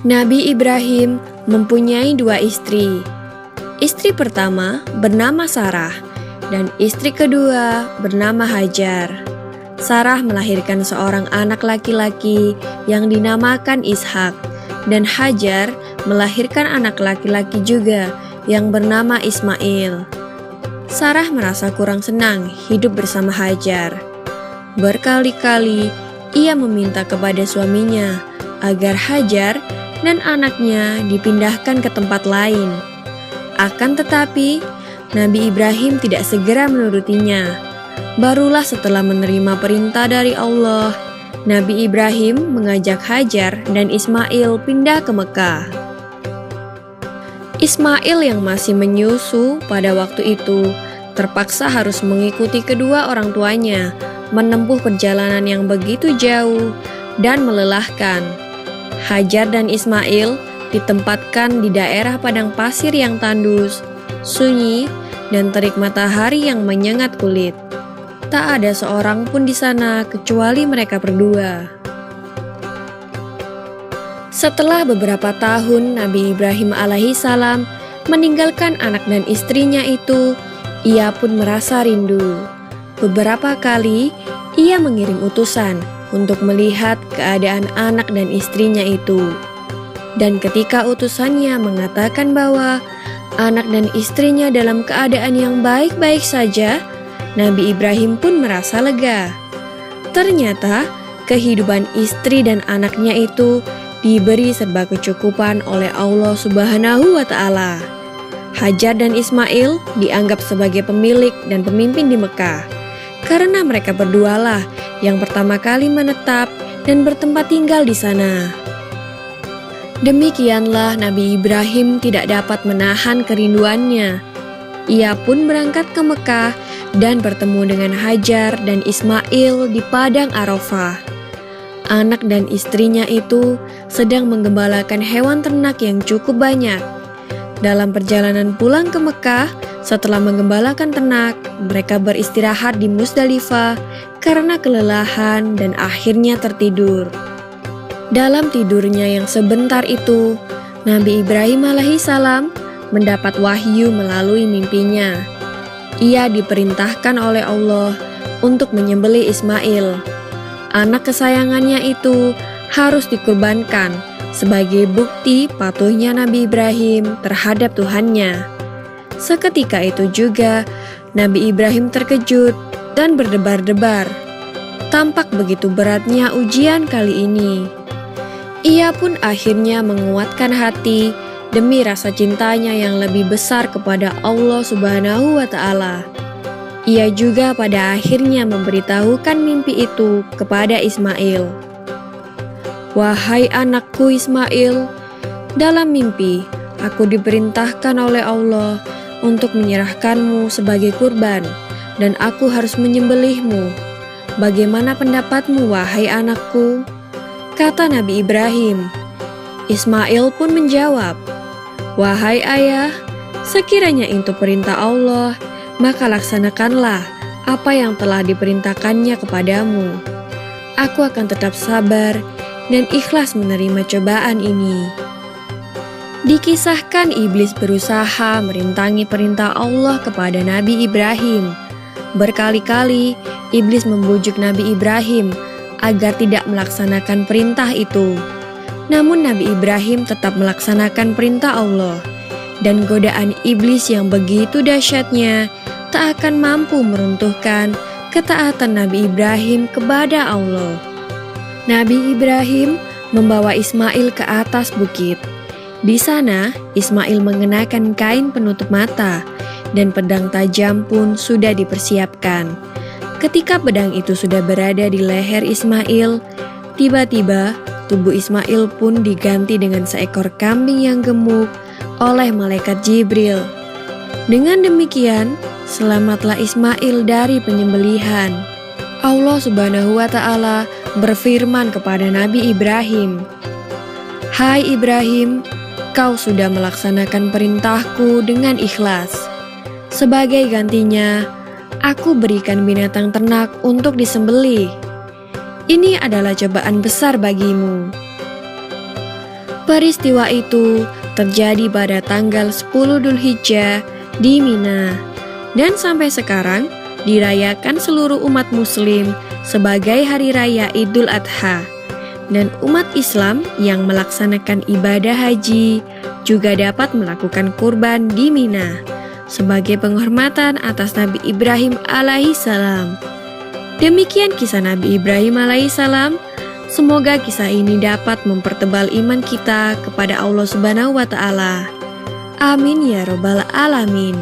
Nabi Ibrahim mempunyai dua istri. Istri pertama bernama Sarah dan istri kedua bernama Hajar. Sarah melahirkan seorang anak laki-laki yang dinamakan Ishak, dan Hajar melahirkan anak laki-laki juga yang bernama Ismail. Sarah merasa kurang senang hidup bersama Hajar. Berkali-kali ia meminta kepada suaminya agar Hajar dan anaknya dipindahkan ke tempat lain. Akan tetapi, Nabi Ibrahim tidak segera menurutinya. Barulah setelah menerima perintah dari Allah, Nabi Ibrahim mengajak Hajar dan Ismail pindah ke Mekah. Ismail yang masih menyusu pada waktu itu terpaksa harus mengikuti kedua orang tuanya menempuh perjalanan yang begitu jauh dan melelahkan. Hajar dan Ismail ditempatkan di daerah padang pasir yang tandus, sunyi, dan terik matahari yang menyengat kulit. Tak ada seorang pun di sana kecuali mereka berdua. Setelah beberapa tahun Nabi Ibrahim alaihissalam meninggalkan anak dan istrinya itu, ia pun merasa rindu. Beberapa kali ia mengirim utusan untuk melihat keadaan anak dan istrinya itu. Dan ketika utusannya mengatakan bahwa anak dan istrinya dalam keadaan yang baik-baik saja, Nabi Ibrahim pun merasa lega. Ternyata kehidupan istri dan anaknya itu diberi serba kecukupan oleh Allah Subhanahu wa Ta'ala. Hajar dan Ismail dianggap sebagai pemilik dan pemimpin di Mekah, karena mereka berdualah yang pertama kali menetap dan bertempat tinggal di sana. Demikianlah Nabi Ibrahim tidak dapat menahan kerinduannya. Ia pun berangkat ke Mekah dan bertemu dengan Hajar dan Ismail di padang Arafah. Anak dan istrinya itu sedang menggembalakan hewan ternak yang cukup banyak. Dalam perjalanan pulang ke Mekah, setelah menggembalakan ternak, mereka beristirahat di Musdalifah karena kelelahan dan akhirnya tertidur. Dalam tidurnya yang sebentar itu, Nabi Ibrahim alaihissalam mendapat wahyu melalui mimpinya. Ia diperintahkan oleh Allah untuk menyembelih Ismail. Anak kesayangannya itu harus dikurbankan sebagai bukti patuhnya Nabi Ibrahim terhadap Tuhannya. Seketika itu juga, Nabi Ibrahim terkejut dan berdebar-debar. Tampak begitu beratnya ujian kali ini. Ia pun akhirnya menguatkan hati demi rasa cintanya yang lebih besar kepada Allah Subhanahu wa Ta'ala. Ia juga pada akhirnya memberitahukan mimpi itu kepada Ismail. "Wahai anakku Ismail, dalam mimpi aku diperintahkan oleh Allah untuk menyerahkanmu sebagai kurban, dan aku harus menyembelihmu. Bagaimana pendapatmu, wahai anakku?" Kata Nabi Ibrahim. Ismail pun menjawab, "Wahai ayah, sekiranya itu perintah Allah, maka laksanakanlah apa yang telah diperintahkannya kepadamu. Aku akan tetap sabar dan ikhlas menerima cobaan ini." Dikisahkan iblis berusaha merintangi perintah Allah kepada Nabi Ibrahim. Berkali-kali iblis membujuk Nabi Ibrahim agar tidak melaksanakan perintah itu. Namun Nabi Ibrahim tetap melaksanakan perintah Allah, dan godaan iblis yang begitu dahsyatnya tak akan mampu meruntuhkan ketaatan Nabi Ibrahim kepada Allah. Nabi Ibrahim membawa Ismail ke atas bukit. Di sana, Ismail mengenakan kain penutup mata, dan pedang tajam pun sudah dipersiapkan. Ketika pedang itu sudah berada di leher Ismail, tiba-tiba tubuh Ismail pun diganti dengan seekor kambing yang gemuk oleh malaikat Jibril. Dengan demikian, selamatlah Ismail dari penyembelihan. Allah Subhanahu wa Ta'ala berfirman kepada Nabi Ibrahim, "Hai Ibrahim, kau sudah melaksanakan perintahku dengan ikhlas. Sebagai gantinya, aku berikan binatang ternak untuk disembelih. Ini adalah cobaan besar bagimu." Peristiwa itu terjadi pada tanggal 10 Dzulhijjah di Mina, dan sampai sekarang dirayakan seluruh umat muslim sebagai hari raya Idul Adha. Dan umat Islam yang melaksanakan ibadah haji juga dapat melakukan kurban di Mina sebagai penghormatan atas Nabi Ibrahim alaihissalam. Demikian kisah Nabi Ibrahim alaihissalam. Semoga kisah ini dapat mempertebal iman kita kepada Allah Subhanahu wa Ta'ala. Amin ya Robbal 'Alamin.